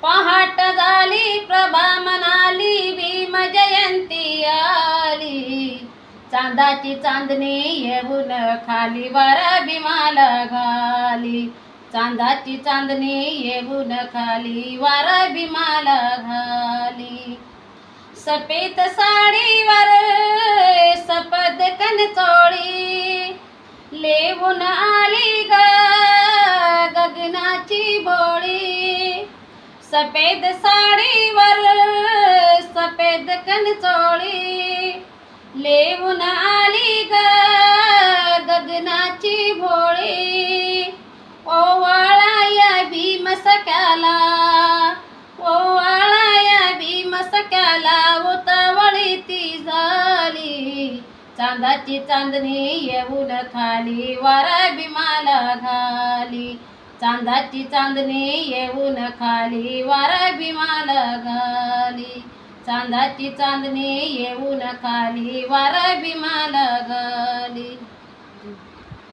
पहाट झाली प्रभा म्हणाली भीम जयंती आली. चांदाची चांदणी येऊन खाली वर भीमाला घाली. चांदाची चांदणी येऊन खाली वर भीमाला घाली. सफेद साडीवर सफेद कणचोळी लेवून आली ग गगनाची भोळी. सफेद साडीवर सफेद कणचोळी लेवून आली ग गगनाची भोळी. ओवाळाया भीम सख्याला ओवाळाया भीम सख्याला उतावळी ती झाली. चांदाची चांदणी येऊन खाली वर भीमाला घाली. चांदाची चांदणी येऊन खाली वर भीमाला घाली. चांदाची चांदणी येऊन खाली वर भीमाला घाली.